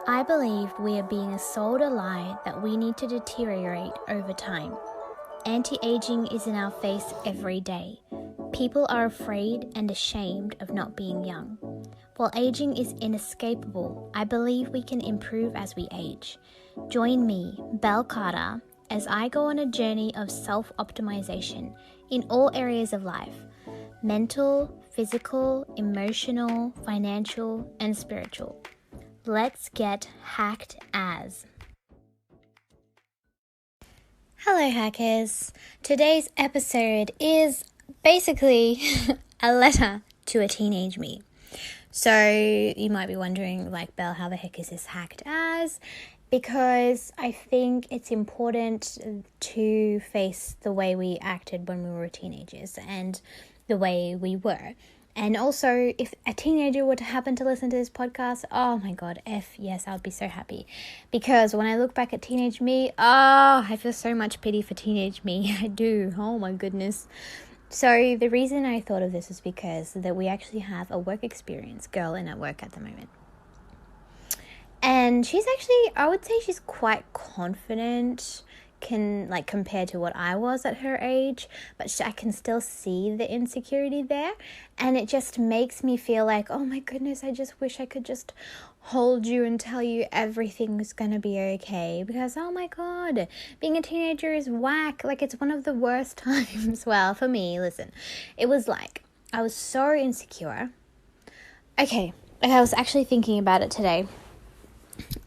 I believe we are being sold a lie that we need to deteriorate over time. Anti-aging is in our face every day. People are afraid and ashamed of not being young. While aging is inescapable, I believe we can improve as we age. Join me, Belle Carter, as I go on a journey of self-optimization in all areas of life: mental, physical, emotional, financial, and spiritual. Let's get hacked as. Hello, hackers. Today's episode is basically a letter to a teenage me. So you might be wondering, like, Belle, how the heck is this hacked as? Because I think it's important to face the way we acted when we were teenagers and the way we were. And also, if a teenager were to happen to listen to this podcast, oh my God, yes, I would be so happy. Because when I look back at teenage me, I feel so much pity for teenage me. I do. Oh my goodness. So the reason I thought of this is because that we actually have a work experience girl in our work at the moment. And she's actually, I would say she's quite confident, compared to what I was at her age, but I can still see the insecurity there, and it just makes me feel like, oh my goodness, I just wish I could just hold you and tell you everything was gonna be okay, because oh my God, being a teenager is whack. Like, it's one of the worst times. Well, for me, listen, it was like I was so insecure. Okay, I was actually thinking about it today.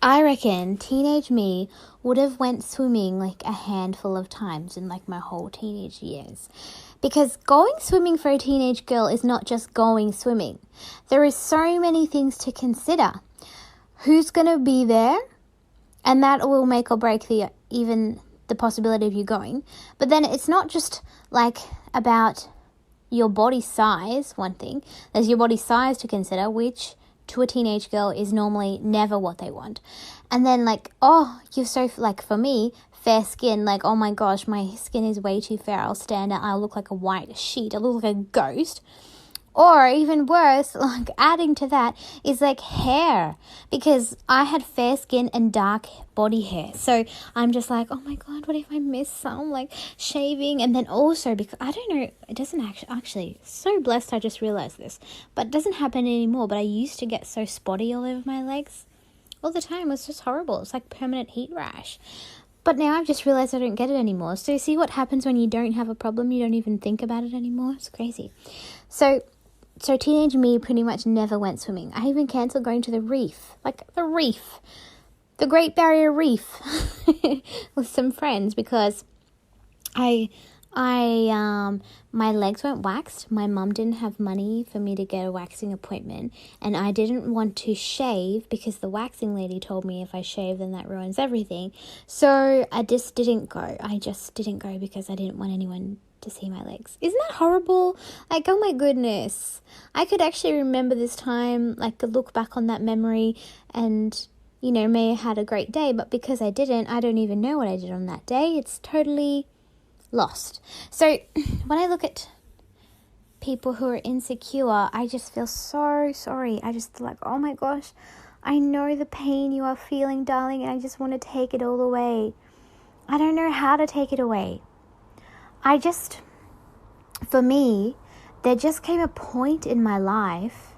I reckon teenage me would have went swimming like a handful of times in like my whole teenage years. Because going swimming for a teenage girl is not just going swimming. There is so many things to consider. Who's going to be there? And that will make or break even the possibility of you going. But then it's not just like about your body size, one thing. There's your body size to consider, which to a teenage girl is normally never what they want. And then you're so, for me, fair skin, oh my gosh, my skin is way too fair, I'll stand out, I'll look like a white sheet, I'll look like a ghost. Or even worse, adding to that is hair, because I had fair skin and dark body hair. So I'm just like, oh my God, what if I miss some shaving? And then also, because I don't know, it doesn't actually, so blessed I just realized this, but it doesn't happen anymore. But I used to get so spotty all over my legs all the time. It was just horrible. It's like permanent heat rash. But now I've just realized I don't get it anymore. So see what happens when you don't have a problem? You don't even think about it anymore. It's crazy. So teenage me pretty much never went swimming. I even cancelled going to the reef, the Great Barrier Reef with some friends, because my legs weren't waxed. My mum didn't have money for me to get a waxing appointment, and I didn't want to shave because the waxing lady told me if I shave then that ruins everything. So I just didn't go. Because I didn't want anyone to see my legs. Isn't that horrible? Oh my goodness. I could actually remember this time, could look back on that memory and, may have had a great day, but because I didn't, I don't even know what I did on that day. It's totally lost. So when I look at people who are insecure, I just feel so sorry. I just oh my gosh, I know the pain you are feeling, darling, and I just want to take it all away. I don't know how to take it away. For me, there just came a point in my life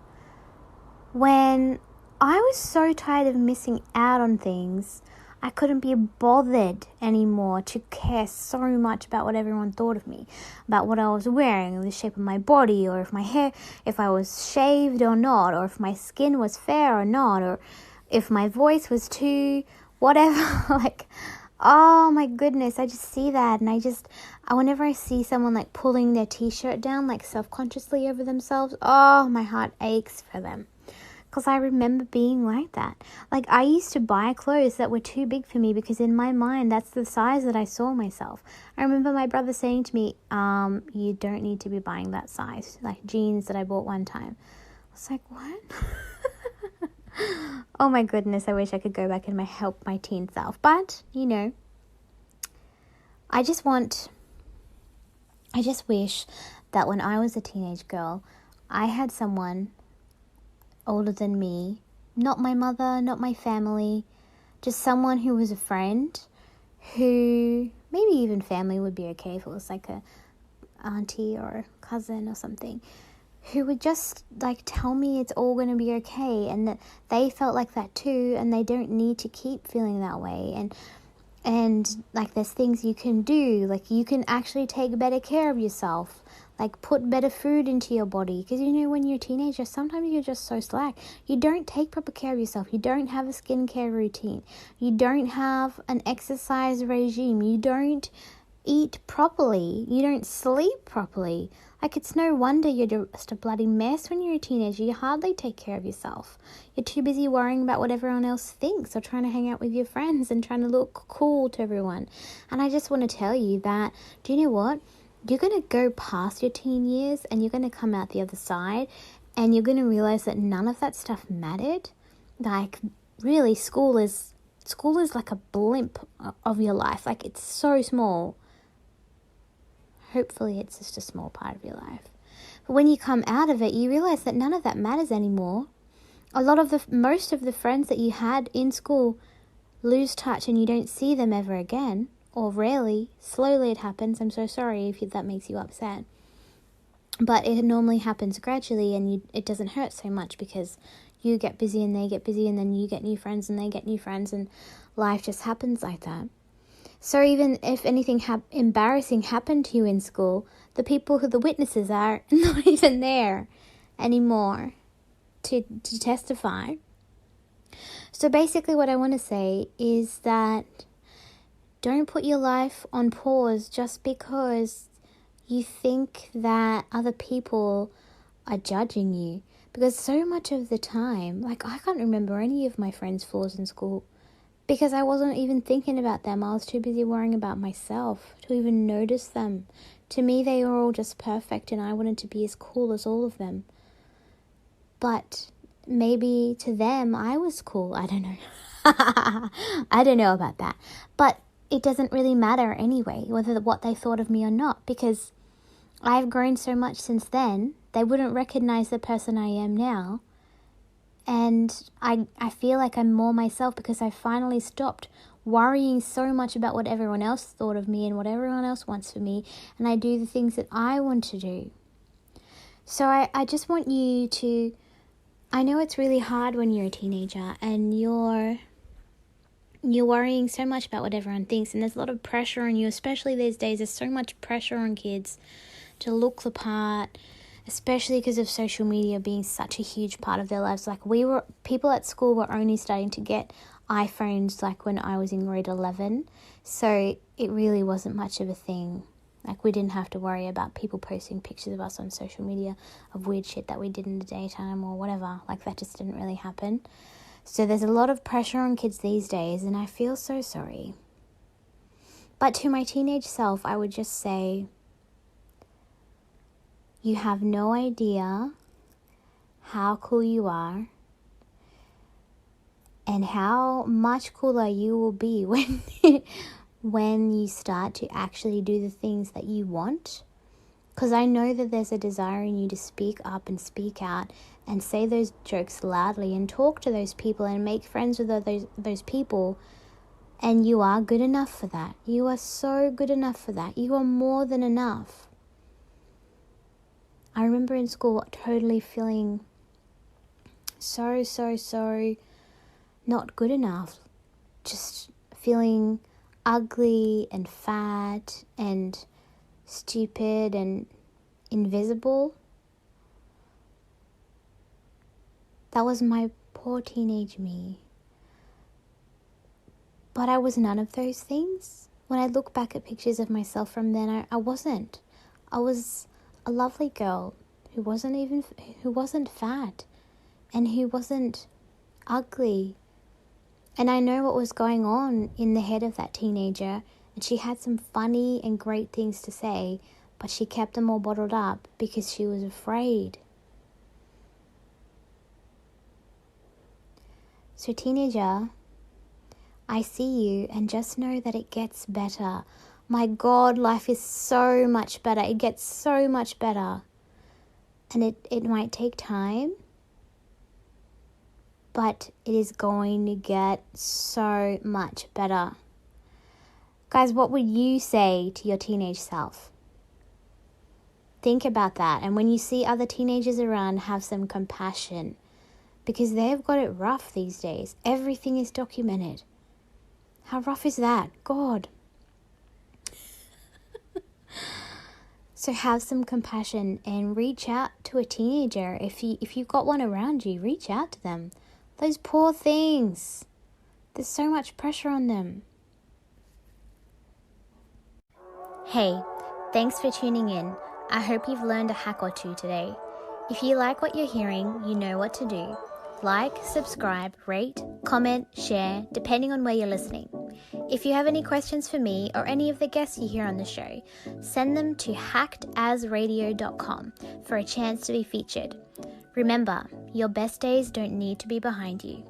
when I was so tired of missing out on things. I couldn't be bothered anymore to care so much about what everyone thought of me, about what I was wearing, the shape of my body, or if my hair, if I was shaved or not, or if my skin was fair or not, or if my voice was too whatever. Oh my goodness, I just see that, and whenever I see someone pulling their t-shirt down self-consciously over themselves, oh, my heart aches for them. Because I remember being like that. I used to buy clothes that were too big for me because in my mind, that's the size that I saw myself. I remember my brother saying to me, you don't need to be buying that size. Jeans that I bought one time. I was like, what? Oh my goodness, I wish I could go back and help my teen self. But, I just wish that when I was a teenage girl, I had someone older than me Not my mother, not my family, just someone who was a friend, who maybe even family would be okay if it was like a auntie or cousin or something, who would just like tell me it's all going to be okay, and that they felt like that too, and they don't need to keep feeling that way, and like there's things you can do, like you can actually take better care of yourself, like put better food into your body, because when you're a teenager sometimes you're just so slack, you don't take proper care of yourself, you don't have a skincare routine, you don't have an exercise regime, you don't eat properly, you don't sleep properly. Like, it's no wonder you're just a bloody mess when you're a teenager. You hardly take care of yourself. You're too busy worrying about what everyone else thinks, or trying to hang out with your friends and trying to look cool to everyone. And I just want to tell you that, do you know what? You're going to go past your teen years and you're going to come out the other side, and you're going to realize that none of that stuff mattered. Like, really, school is like a blimp of your life. Like, it's so small. Hopefully it's just a small part of your life. But when you come out of it, you realize that none of that matters anymore. Most of the friends that you had in school lose touch, and you don't see them ever again, or rarely. Slowly it happens. I'm so sorry if that makes you upset. But it normally happens gradually, and it doesn't hurt so much because you get busy and they get busy, and then you get new friends and they get new friends, and life just happens like that. So even if anything embarrassing happened to you in school, the people who the witnesses are not even there anymore to testify. So basically what I want to say is that don't put your life on pause just because you think that other people are judging you. Because so much of the time, like, I can't remember any of my friends' flaws in school, because I wasn't even thinking about them. I was too busy worrying about myself to even notice them. To me, they were all just perfect, and I wanted to be as cool as all of them. But maybe to them, I was cool. I don't know. I don't know about that. But it doesn't really matter anyway, what they thought of me or not, because I've grown so much since then, they wouldn't recognize the person I am now. And I feel like I'm more myself because I finally stopped worrying so much about what everyone else thought of me and what everyone else wants for me. And I do the things that I want to do. So I just want you to... I know it's really hard when you're a teenager and you're worrying so much about what everyone thinks. And there's a lot of pressure on you, especially these days. There's so much pressure on kids to look the part, especially because of social media being such a huge part of their lives. Like, people at school were only starting to get iPhones like when I was in grade 11. So it really wasn't much of a thing. Like, we didn't have to worry about people posting pictures of us on social media of weird shit that we did in the daytime or whatever. Like, that just didn't really happen. So there's a lot of pressure on kids these days, and I feel so sorry. But to my teenage self, I would just say, you have no idea how cool you are and how much cooler you will be when you start to actually do the things that you want. Because I know that there's a desire in you to speak up and speak out and say those jokes loudly and talk to those people and make friends with those people. And you are good enough for that. You are so good enough for that. You are more than enough. I remember in school totally feeling so not good enough. Just feeling ugly and fat and stupid and invisible. That was my poor teenage me. But I was none of those things. When I look back at pictures of myself from then, I wasn't. I was a lovely girl who wasn't fat and who wasn't ugly. And I know what was going on in the head of that teenager, and she had some funny and great things to say, but she kept them all bottled up because she was afraid. So teenager, I see you, and just know that it gets better. My God, life is so much better. It gets so much better. And it might take time. but it is going to get so much better. Guys, what would you say to your teenage self? Think about that. And when you see other teenagers around, have some compassion, because they've got it rough these days. Everything is documented. How rough is that? God. So have some compassion and reach out to a teenager. If you've got one around you, reach out to them. Those poor things. There's so much pressure on them. Hey, thanks for tuning in. I hope you've learned a hack or two today. If you like what you're hearing, you know what to do. Like, subscribe, rate, comment, share, depending on where you're listening. If you have any questions for me or any of the guests you hear on the show, send them to hackedasradio.com for a chance to be featured. Remember, your best days don't need to be behind you.